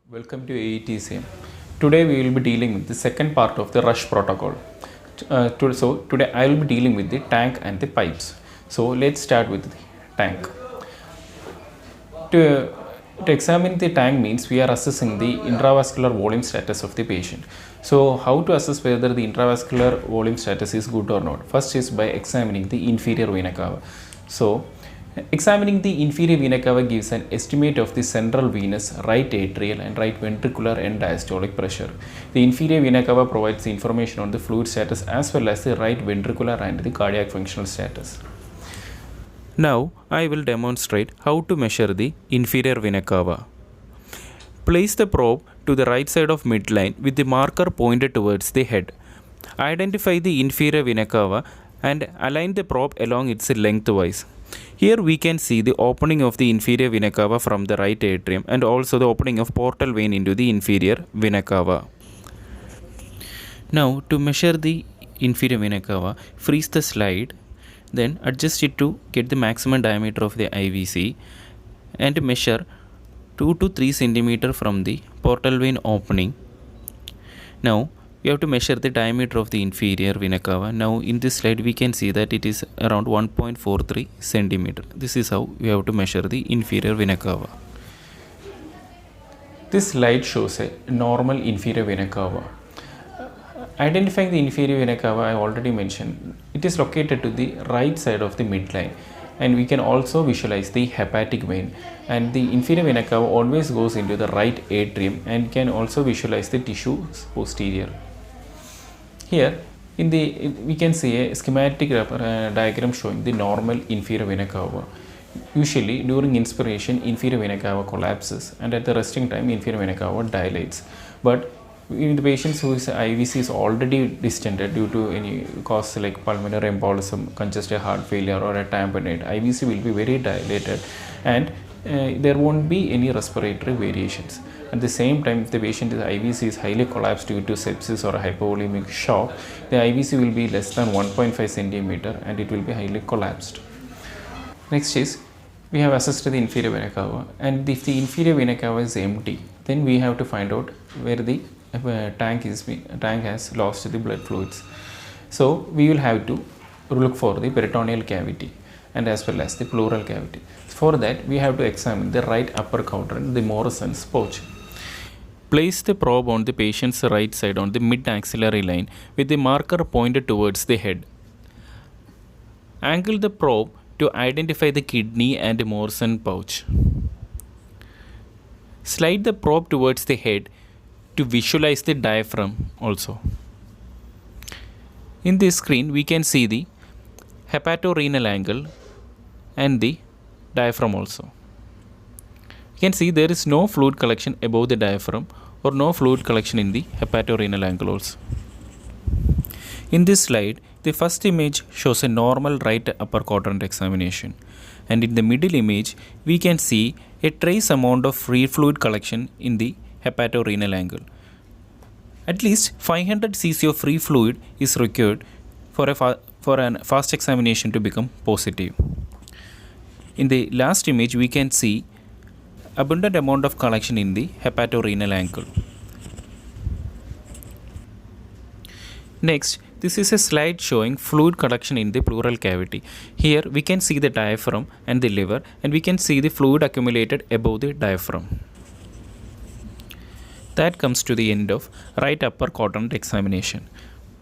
Welcome to AETCM. Today we will be dealing with the second part of the rush protocol. Today I will be dealing with the tank and the pipes. So let's start with the tank. To examine the tank means we are assessing the intravascular volume status of the patient. So how to assess whether the intravascular volume status is good or not? First is by examining the inferior vena cava. So examining the inferior vena cava gives an estimate of the central venous, right atrial and right ventricular and diastolic pressure. The inferior vena cava provides the information on the fluid status as well as the right ventricular and the cardiac functional status. Now I will demonstrate how to measure the inferior vena cava. Place the probe to the right side of midline with the marker pointed towards the head. Identify the inferior vena cava and align the probe along its lengthwise. Here we can see the opening of the inferior vena cava from the right atrium and also the opening of portal vein into the inferior vena cava. Now to measure the inferior vena cava, freeze the slide, then adjust it to get the maximum diameter of the IVC and measure 2 to 3 cm from the portal vein opening. Now we have to measure the diameter of the inferior vena cava. Now in this slide we can see that it is around 1.43 cm. This is how we have to measure the inferior vena cava. This slide shows a normal inferior vena cava. Identifying the inferior vena cava, I already mentioned, it is located to the right side of the midline, and we can also visualize the hepatic vein, and the inferior vena cava always goes into the right atrium and can also visualize the tissues posterior. Here we can see a schematic diagram showing the normal inferior vena cava. Usually during inspiration inferior vena cava collapses and at the resting time inferior vena cava dilates, but in the patients whose IVC is already distended due to any cause like pulmonary embolism, congestive heart failure or a tamponade, IVC will be very dilated and there won't be any respiratory variations. At the same time, if the patient's IVC is highly collapsed due to sepsis or a hypovolemic shock, the IVC will be less than 1.5 cm and it will be highly collapsed. Next is, we have assessed the inferior vena cava, and if the inferior vena cava is empty, then we have to find out where the tank has lost the blood fluids. So we will have to look for the peritoneal cavity and as well as the pleural cavity. For that we have to examine the right upper quadrant, the Morrison's pouch. Place the probe on the patient's right side on the mid-axillary line with the marker pointed towards the head. Angle the probe to identify the kidney and Morrison pouch. Slide the probe towards the head to visualize the diaphragm also. In this screen we can see the hepatorenal angle and the diaphragm also. You can see there is no fluid collection above the diaphragm or no fluid collection in the hepatorenal angle also. In this slide, the first image shows a normal right upper quadrant examination, and in the middle image we can see a trace amount of free fluid collection in the hepatorenal angle. At least 500 cc of free fluid is required for a fast examination to become positive. In the last image we can see abundant amount of collection in the hepatorenal angle. Next, this is a slide showing fluid collection in the pleural cavity. Here we can see the diaphragm and the liver, and we can see the fluid accumulated above the diaphragm. That comes to the end of right upper quadrant examination.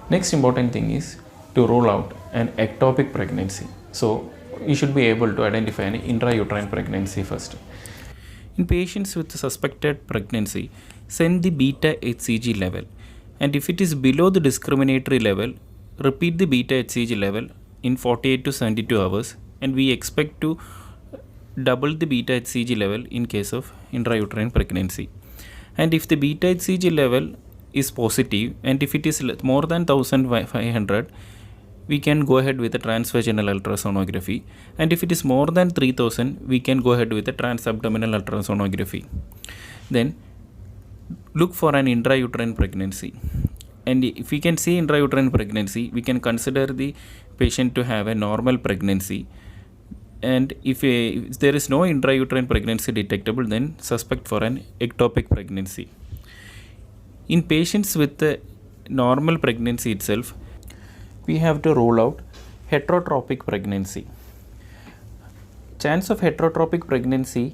Next important thing is to rule out an ectopic pregnancy. So you should be able to identify an intrauterine pregnancy first. In patients with suspected pregnancy, send the beta HCG level, and if it is below the discriminatory level, repeat the beta HCG level in 48 to 72 hours, and we expect to double the beta HCG level in case of intrauterine pregnancy. And if the beta HCG level is positive and if it is more than 1500, we can go ahead with the transvaginal ultrasonography, and if it is more than 3000 we can go ahead with the transabdominal ultrasonography. Then look for an intrauterine pregnancy, and if we can see intrauterine pregnancy we can consider the patient to have a normal pregnancy and if there is no intrauterine pregnancy detectable, then suspect for an ectopic pregnancy. In patients with the normal pregnancy itself, we have to rule out heterotropic pregnancy. Chance of heterotropic pregnancy,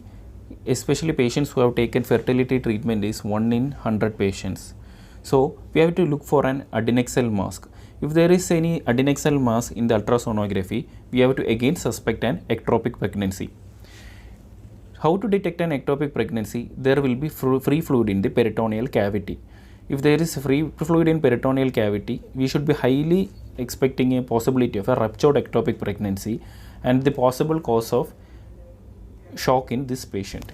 especially patients who have taken fertility treatment, is 1 in 100 patients. So we have to look for an adnexal mass. If there is any adnexal mass in the ultrasonography, we have to again suspect an ectopic pregnancy. How to detect an ectopic pregnancy? There will be free fluid in the peritoneal cavity. If there is free fluid in peritoneal cavity, we should be highly expecting a possibility of a ruptured ectopic pregnancy and the possible cause of shock in this patient.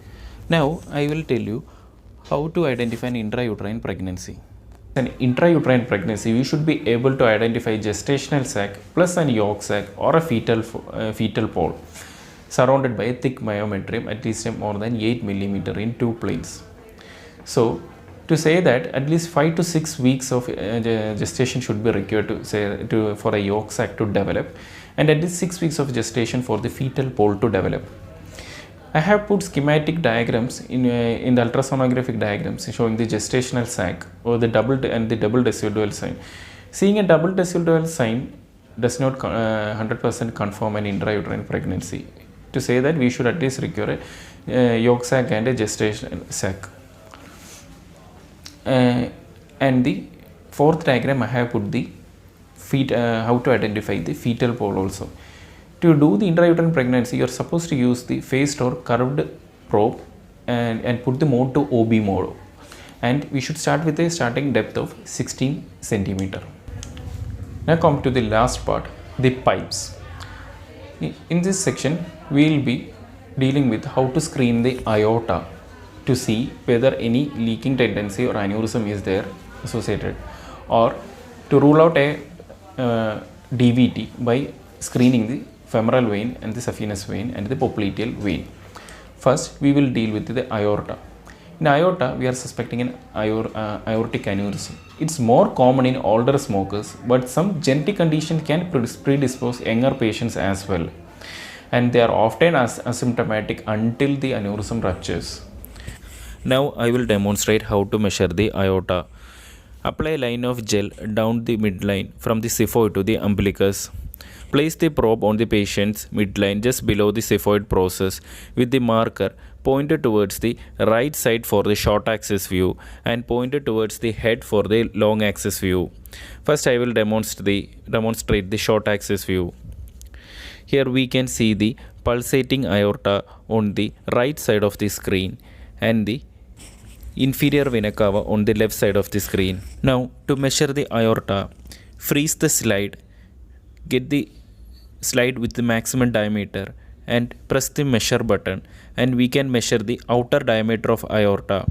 Now I will tell you how to identify an intrauterine pregnancy. In intrauterine pregnancy, we should be able to identify gestational sac plus an yolk sac or a fetal pole surrounded by a thick myometrium at least more than 8 mm in two planes. So to say that at least 5 to 6 weeks of gestation should be required for a yolk sac to develop, and at least 6 weeks of gestation for the fetal pole to develop. I have put schematic diagrams in the ultrasonographic diagrams showing the gestational sac or the double decidual sign. Seeing a double decidual sign does not 100% confirm an intrauterine pregnancy. To say that, we should at least require a yolk sac and a gestational sac. And the fourth diagram, I have put the how to identify the fetal pole also. To do the intrauterine pregnancy, you are supposed to use the phased or curved probe and put the mode to OB mode. And we should start with a starting depth of 16 cm. Now come to the last part, the pipes. In this section, we will be dealing with how to screen the aorta to see whether any leaking tendency or aneurysm is there associated, or to rule out a DVT by screening the femoral vein and the saphenous vein and the popliteal vein. First, we will deal with the aorta. In aorta, we are suspecting an aortic aneurysm. It's more common in older smokers, but some genetic condition can predispose younger patients as well, and they are often asymptomatic until the aneurysm ruptures. Now I will demonstrate how to measure the aorta. Apply a line of gel down the midline from the xiphoid to the umbilicus. Place the probe on the patient's midline just below the xiphoid process with the marker pointed towards the right side for the short axis view and pointed towards the head for the long axis view. First I will demonstrate the short axis view. Here we can see the pulsating aorta on the right side of the screen and the inferior vena cava on the left side of the screen. Now to measure the aorta, freeze the slide, get the slide with the maximum diameter and press the measure button, and we can measure the outer diameter of aorta.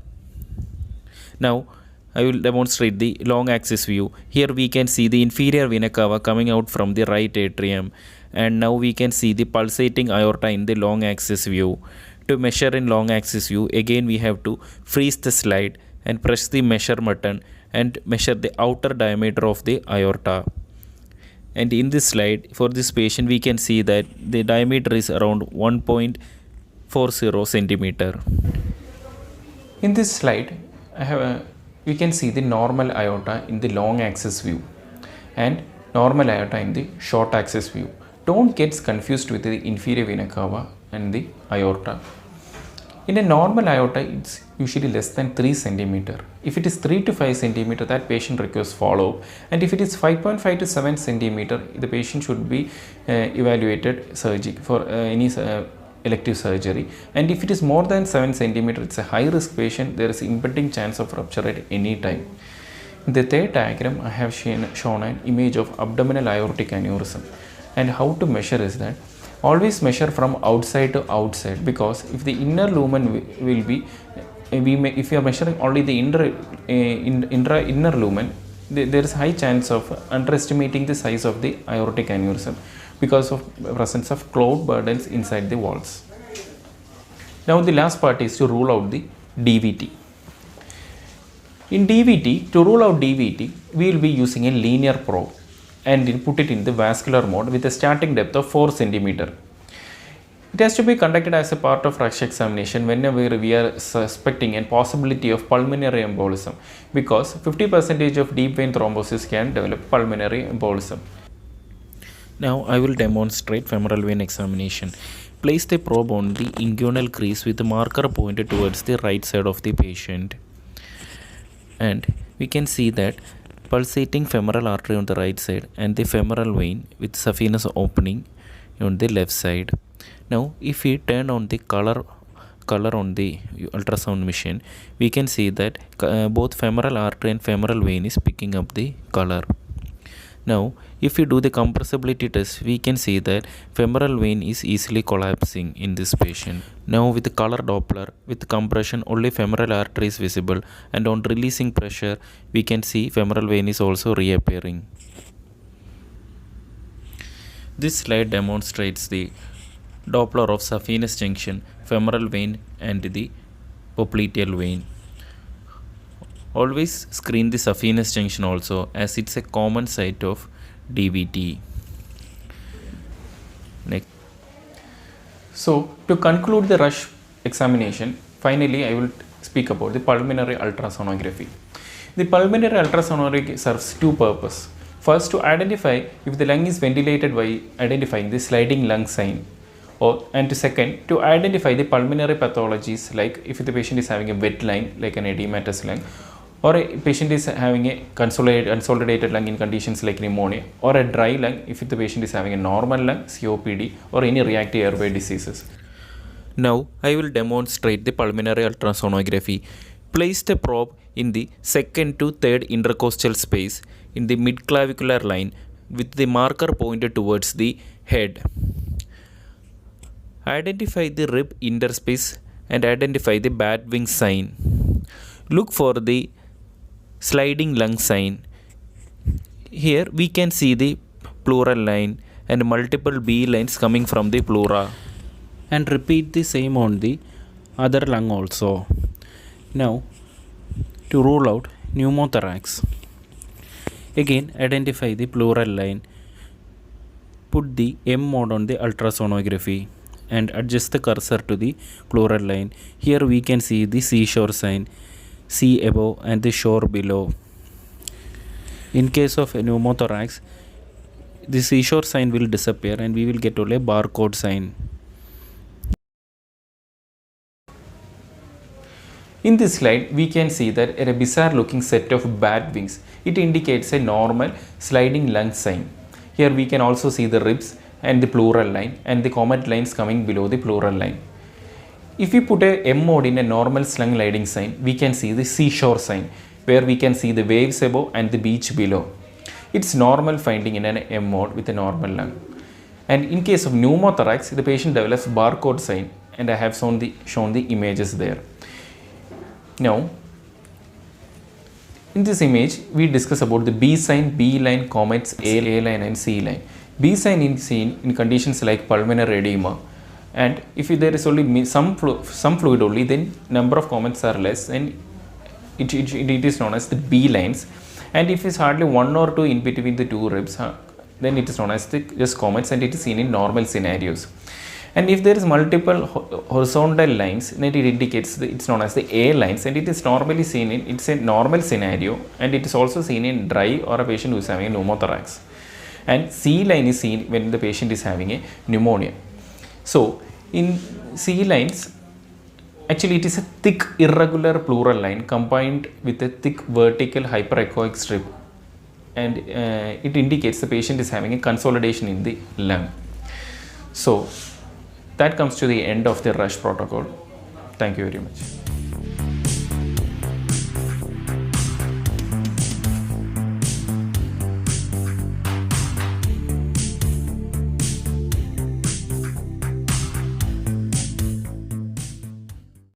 Now I will demonstrate the long axis view. Here we can see the inferior vena cava coming out from the right atrium, and now we can see the pulsating aorta in the long axis view. To measure in long axis view, again we have to freeze the slide and press the measure button and measure the outer diameter of the aorta. And in this slide, for this patient, we can see that the diameter is around 1.40 centimeter. In this slide, we can see the normal aorta in the long axis view and normal aorta in the short axis view. Don't get confused with the inferior vena cava and the aorta. In a normal aorta, it's usually less than 3 cm. If it is 3 to 5 cm, that patient requires follow-up. And if it is 5.5 to 7 cm, the patient should be evaluated for any elective surgery. And if it is more than 7 cm, it's a high-risk patient. There is impending chance of rupture at any time. In the third diagram, I have shown an image of abdominal aortic aneurysm. And how to measure is that always measure from outside to outside, because if the inner lumen will be, if you are measuring only the inner lumen, there is high chance of underestimating the size of the aortic aneurysm because of presence of clot burdens inside the walls. Now the last part is to rule out the DVT. In DVT, to rule out DVT, we will be using a linear probe and put it in the vascular mode with a starting depth of 4 cm. It has to be conducted as a part of rush examination whenever we are suspecting a possibility of pulmonary embolism, because 50% of deep vein thrombosis can develop pulmonary embolism. Now I will demonstrate femoral vein examination. Place the probe on the inguinal crease with the marker pointed towards the right side of the patient, and we can see that pulsating femoral artery on the right side and the femoral vein with saphenous opening on the left side. Now if we turn on the color on the ultrasound machine, we can see that both femoral artery and femoral vein is picking up the color. Now if we do the compressibility test, we can see that femoral vein is easily collapsing in this patient. Now with the color Doppler, with compression only femoral artery is visible, and on releasing pressure we can see femoral vein is also reappearing. This slide demonstrates the Doppler of saphenous junction, femoral vein and the popliteal vein. Always screen the saphenous junction also, as it's a common site of DVT. Next. So to conclude the rush examination, finally I will speak about the pulmonary ultrasonography. The pulmonary ultrasonography serves two purposes. First, to identify if the lung is ventilated by identifying the sliding lung sign, and second, to identify the pulmonary pathologies, like if the patient is having a wet lung like an edematous lung, or a patient is having a consolidated lung in conditions like pneumonia, or a dry lung if the patient is having a normal lung, COPD, or any reactive airway diseases. Now I will demonstrate the pulmonary ultrasonography. Place the probe in the second to third intercostal space in the midclavicular line with the marker pointed towards the head. Identify the rib interspace and identify the bat wing sign. Look for the sliding lung sign. Here we can see the pleural line and multiple B lines coming from the pleura, and repeat the same on the other lung also. Now to rule out pneumothorax, again identify the pleural line, put the M mode on the ultrasonography and adjust the cursor to the pleural line. Here we can see the seashore sign, sea above and the shore below. In case of a pneumothorax, the seashore sign will disappear and we will get only a barcode sign. In this slide, we can see that a bizarre looking set of bat wings. It indicates a normal sliding lung sign. Here we can also see the ribs and the pleural line and the comet lines coming below the pleural line. If we put a M mode in a normal slung sliding sign, we can see the seashore sign, where we can see the waves above and the beach below. It's normal finding in an M mode with a normal lung. And in case of pneumothorax, the patient develops barcode sign, and I have shown the images there. Now, in this image, we discuss about the B sign, B line, comets, A line and C line. B sign is seen in conditions like pulmonary edema, and if there is only some fluid only, then number of comets are less, and it is known as the B lines. And if it's hardly one or two in between the two ribs, then it is known as just comets, and it is seen in normal scenarios. And if there is multiple horizontal lines, then it indicates it's known as the A lines, and it is normally seen in, it's a normal scenario, and it is also seen in dry or a patient who is having a pneumothorax. And C line is seen when the patient is having a pneumonia. So in C lines, actually it is a thick irregular pleural line combined with a thick vertical hyperechoic strip, and it indicates the patient is having a consolidation in the lung. So that comes to the end of the rush protocol. Thank you very much.